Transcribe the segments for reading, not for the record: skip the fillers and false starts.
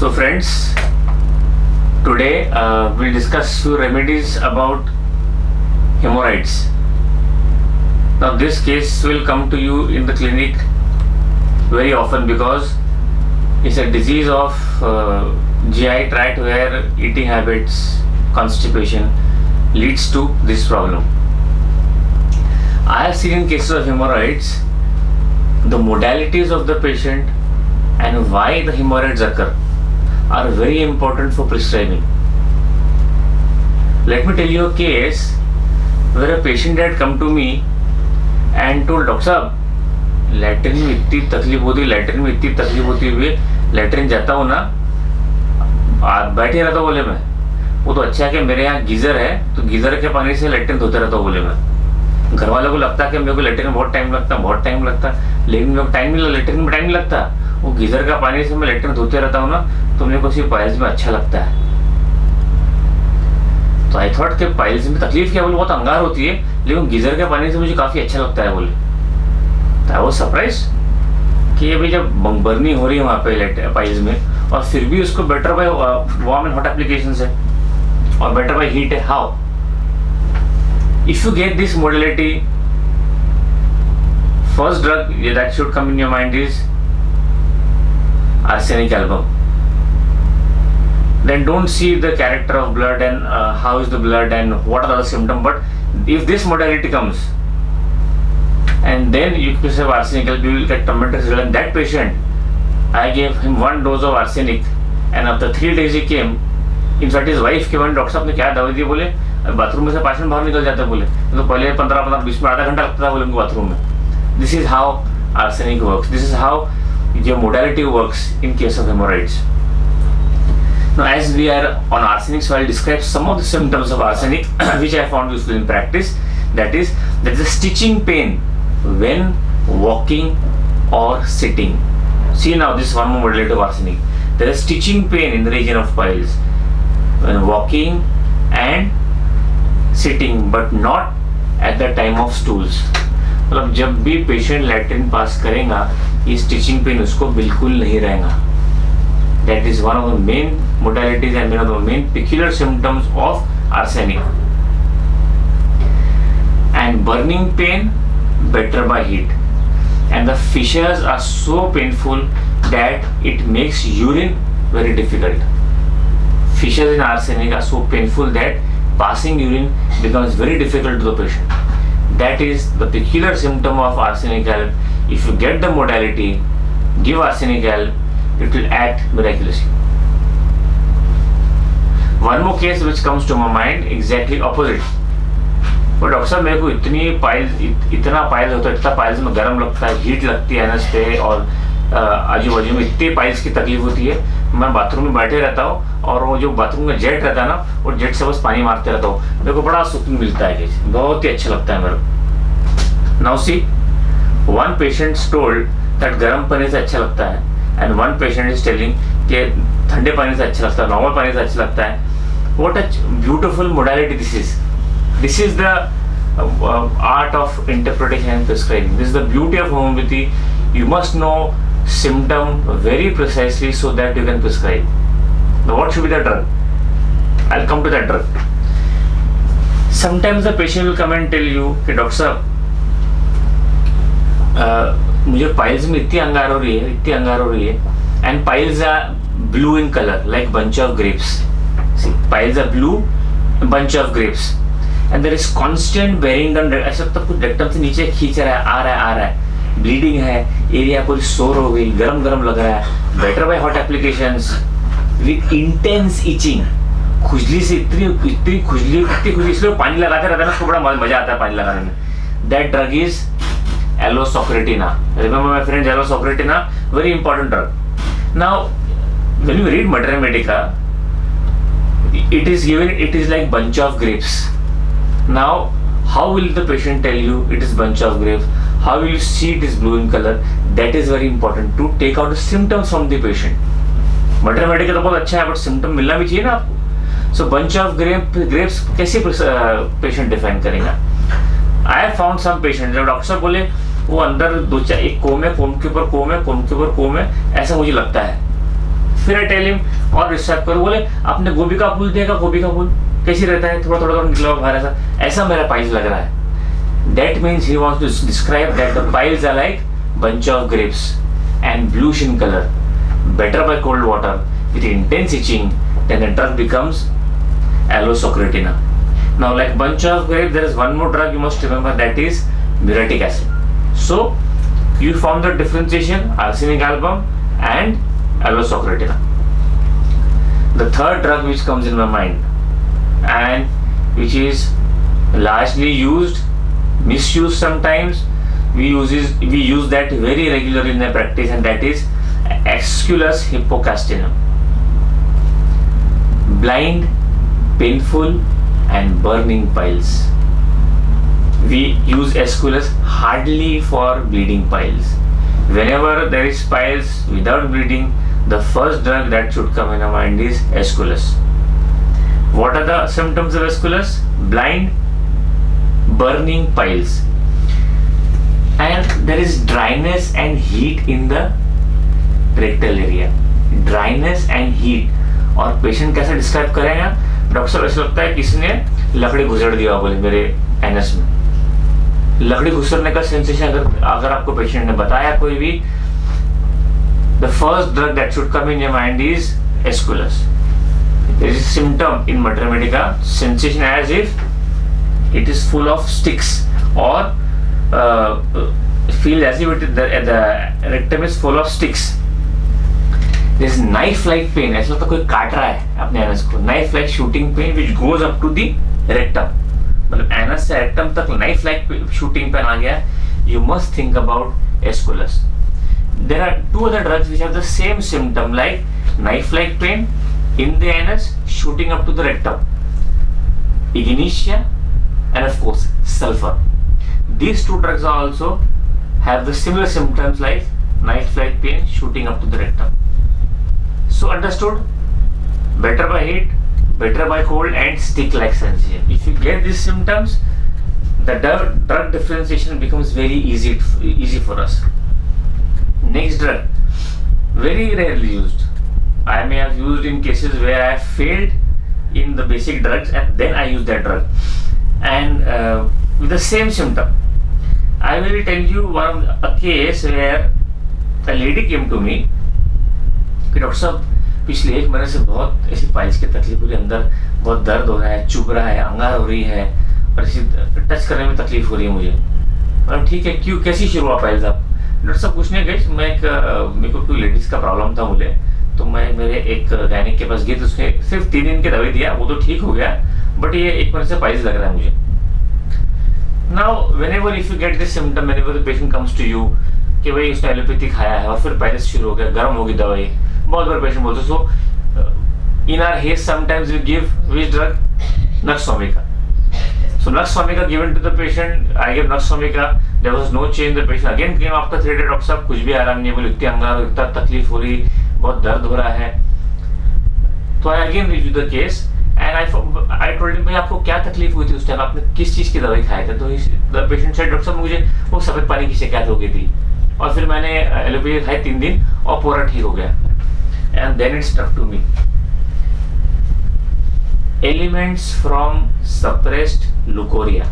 So friends, today we'll discuss few remedies about hemorrhoids. Now this case will come to you in the clinic very often because it's a disease of GI tract where eating habits, constipation leads to this problem. I have seen in cases of hemorrhoids, the modalities of the patient and why the hemorrhoids occur are very important for prescribing. Let me tell you a case where a patient had come to me and told, doctor साहब latrine में इतनी तकलीफ होती हुई latrine जाता हूँ ना, बैठे रहता हूँ बोले मैं, वो तो अच्छा है कि मेरे यहाँ गीज़र है तो गीज़र के पानी से लैट्रिन धोते रहता हूँ बोले मैं। घर वालों को लगता है कि मेरे को लैट्रिन में बहुत टाइम लगता, लेकिन मेरे को टाइम नहीं, लैट्रिन में टाइम नहीं लगता, वो गीज़र का पानी से मैं लैट्रिन धोते रहता हूँ ना, तो मेरे को सिर्फ पाइल्स में अच्छा लगता है। तो आई थॉट कि पाइल्स में तकलीफ क्या, बोले बहुत अंगार होती है, लेकिन गीज़र के पानी से मुझे काफ़ी अच्छा लगता है बोले। तो आई वाज सरप्राइज कि ये भाई जब बर्निंग हो रही है वहाँ पे पाइल्स में और फिर भी उसको better by warm and hot applications है और बेटर बाय हीट है। How? If you get this modality, first drug that should come in your mind is arsenic album. Then don't see the character of blood and how is the blood and what are the symptoms, but if this modality comes and then you prescribe arsenic album, you will get tremendous result. And that patient, I gave him 1 dose of arsenic and after 3 days he came. In fact his wife came and doctor साहब ने क्या दवाई दी, बोले bathroom में से patient बाहर निकल जाता है बोले, तो पहले 15-20 मिनट आधा घंटा लगता था बोले उनको बाथरूम में। This is how arsenic works. This is how your modality works in case of hemorrhoids. Now as we are on arsenic, so I'll describe some of the symptoms of arsenic which I found useful in practice. That is a stitching pain when walking or sitting. See now, this is one more modality of arsenic. There is stitching pain in the region of piles when walking and sitting, but not at the time of stools. मतलब जब भी patient latrine पास करेगा ये stitching pain उसको बिल्कुल नहीं रहेगा. That is one of the main modalities and one of the main peculiar symptoms of arsenic. And burning pain better by heat. And the fissures are so painful that it makes urine very difficult. Fissures in arsenic are so painful that passing urine becomes very difficult to the patient. That is the peculiar symptom of arsenic alb. If you get the modality, give arsenic alb, it will act miraculously. One more case which comes to my mind, exactly opposite. पर doctor साहब मेरे को इतना piles होता है, इतना piles में गर्म लगता है, हीट लगती है एनस पे और आजू बाजू में इतने पाइल्स की तकलीफ होती है, मैं बाथरूम में बैठे रहता हूँ और वो जो बाथरूम का जेट रहता है ना, वो जेट से बस पानी मारते रहता हूँ, मेरे को बड़ा सुकून मिलता है, बहुत ही अच्छा लगता है मेरे को. Now see, one patient told that गर्म पानी से अच्छा लगता है and one patient is telling कि ठंडे पानी से अच्छा लगता है, नॉर्मल पानी से अच्छा लगता है. What a beautiful modality this is. This is the art of interpretation and prescribing. This is the beauty of homeopathy. You must know symptom very precisely so that you can prescribe. Now what should be the drug? I'll come to that drug. Sometimes the patient will come and tell you कि doctor साहब मुझे piles में इतनी अंगार हो रही है and piles are blue in color like bunch of grapes. See, piles are blue, bunch of grapes. And there is constant bearing down. ऐसा तब कुछ रेक्टम से नीचे खींच रहा है, आ रहा है, ब्लीडिंग है, एरिया पूरी सोर हो गई, गरम लग रहा है. Better by hot applications with intense etching. खुजली से इतनी खुजली इसलिए पानी लगाते रहता है ना, उसको बड़ा मजा आता है पानी लगाने में. That drug is Aloe socotrina. Remember my friends, Aloe socotrina, very important drug. Now when you read Materia Medica, it is given, it is like bunch of grapes. Now how will the patient tell you it is bunch of grapes? How will you see it is blue in color? That is very important to take out the symptoms from the patient. Materia Medica तो बहुत अच्छा है, but symptom मिलना भी चाहिए ना आपको. So bunch of grapes कैसे patient define करेगा? I have found some patients जब डॉक्टर साहब बोले वो अंदर एक कोम है, कोम के ऊपर कोम है, कोम के ऊपर कोम है, ऐसा मुझे लगता है. फिर आई टेल हिम और डिस्क्राइब करो, बोले आपने गोभी का फूल देखा, गोभी का फूल कैसी रहता है, थोड़ा थोड़ा निकला हुआ बाहर ऐसा मेरा पाइल्स लग रहा है. That means he wants to describe that the piles are like bunch of grapes and bluish in color, better by cold water with intense itching. Then the drug becomes Aloe socotrina. Now, like bunch of grapes, there is one more drug you must remember, that is muriatic acid. So you found the differentiation, arsenic album and Aloe socotrina. The third drug which comes in my mind and which is largely used, misused sometimes, we use that very regularly in the practice, and that is Aesculus hippocastinum. Blind, painful and burning piles. We use Aesculus hardly for bleeding piles. Whenever there is piles without bleeding, the first drug that should come in our mind is Aesculus. What are the symptoms of Aesculus? Blind, burning piles, and there is dryness and heat in the rectal area. Dryness and heat. और patient कैसे describe करेगा, doctor साहब ऐसा लगता है किसी ने लकड़ी घुसड़ दिया बोले मेरे एनस में. लकड़ी घुसड़ने का सेंसेशन अगर आपको पेशेंट ने बताया कोई भी, the first drug that should come in your mind is Aesculus. There is a symptom in Materia Medica, sensation as if it is full of sticks, or feel as if the rectum is full of sticks. There is knife-like pain. ऐसा लगता है कोई काट रहा है अपने anus को. Knife-like shooting pain which goes up to the rectum. मतलब एनस से रेक्टम तक knife-like shooting pain आ गया. You must think about Aesculus. There are two other drugs which have the same symptom like knife-like pain in the anus shooting up to the rectum. Ignitia and of course sulfur. These two drugs also have the similar symptoms like knife-like pain shooting up to the rectum. So understood? Better by heat, better by cold and stick-like sensation. If you get these symptoms, the drug differentiation becomes very easy for us. Next drug, very rarely used. I may have used in cases where I have failed in the basic drugs and then I use that drug, and with the same symptom. I will tell you a case where a lady came to me कि doctor साहब पिछले 1 महीने से बहुत ऐसी piles की तकलीफ हो रही है, अंदर बहुत दर्द हो रहा है, चुभ रहा है, अंगार हो रही है और ऐसी टच करने में तकलीफ हो रही है मुझे. मतलब ठीक है, क्यों, कैसी शुरू हुआ पाइल्स आप? डॉक्टर साहब कुछ नहीं गई, मेरे को कोई लेडीज का प्रॉब्लम था मुझे, तो मैं मेरे एक गायनिक के पास गई तो उसने सिर्फ 3 दिन की दवाई दिया, वो तो ठीक हो गया, बट ये 1 महीने से पाइल्स लग रहा है मुझे. Now whenever if you get this symptom, whenever the patient comes to you कि भाई उसने एलोपैथी खाया है और फिर पाइल्स शुरू हो गया, गर्म होगी दवाई, बहुत बार पेशेंट बोलते. So in our haste sometimes we give which drug? नक्सोमिका. So Naxxomica given to the patient, I gave Naxxomica, there was no change. The patient again came after 3 days, doctor साहब कुछ भी आराम नहीं है, बोले इतनी अंगार, इतना तकलीफ हो रही, बहुत दर्द हो रहा है. तो I again reviewed the case and I told him भाई आपको क्या तकलीफ हुई थी उस टाइम, आपने किस चीज़ की दवाई खाई थी? तो the patient said डॉक्टर साहब मुझे वो सफेद पानी की शिकायत हो गई थी और फिर मैंने एलोपैथी खाई 3 दिन और पूरा ठीक हो गया. And then it struck to me, elements from suppressed leukorrhea.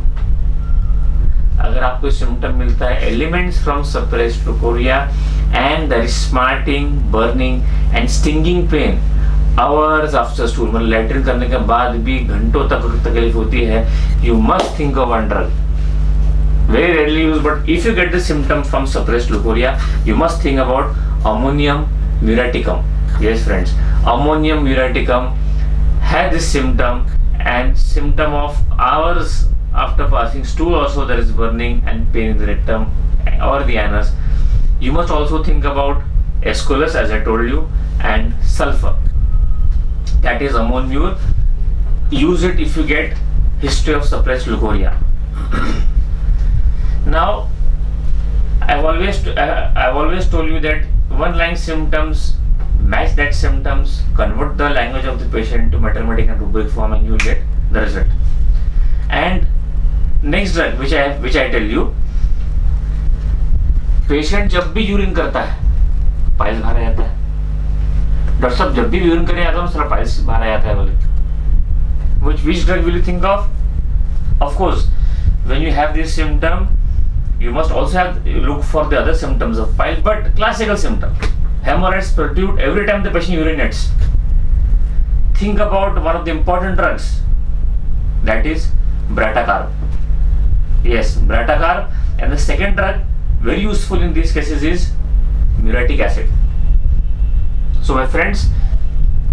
अगर आपको सिम्टम मिलता है elements from suppressed leukorrhea and there is smarting, burning and stinging pain hours after stool, मतलब लैट्रिन करने के बाद भी घंटों तक तकलीफ होती है, you must think of one drug. Very rarely used, but if you get the symptom from suppressed leukorrhea, you must think about ammonium muriaticum. Yes friends, ammonium muriaticum has this symptom, and symptom of hours after passing stool also there is burning and pain in the rectum or the anus. You must also think about Aesculus as I told you, and sulfur, that is ammonium. Use it if you get history of suppressed leukorrhea. Now I've always told you that one-line symptoms match that symptoms, convert the language of the patient to mathematical and rubric form, and you will get the result. And next drug which I tell you, patient जब भी urine करता है piles बाहर आ जाता है. Doctor साहब जब भी यूरिन करने आता हूँ सारा पाइल्स बाहर आ जाता है बोले. Which drug will you think of? Of course, when you have this symptom, you must also have look for the other symptoms of pile, but classical symptom. Hemorrhoids protrude every time the patient urinates. Think about one of the important drugs, that is Bratacarb. Yes, Bratacarb. And the second drug, very useful in these cases, is muriatic acid. So my friends,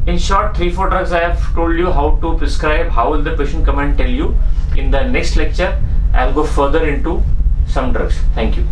in short, 3-4 drugs I have told you how to prescribe. How will the patient come and tell you? In the next lecture, I will go further into some drugs. Thank you.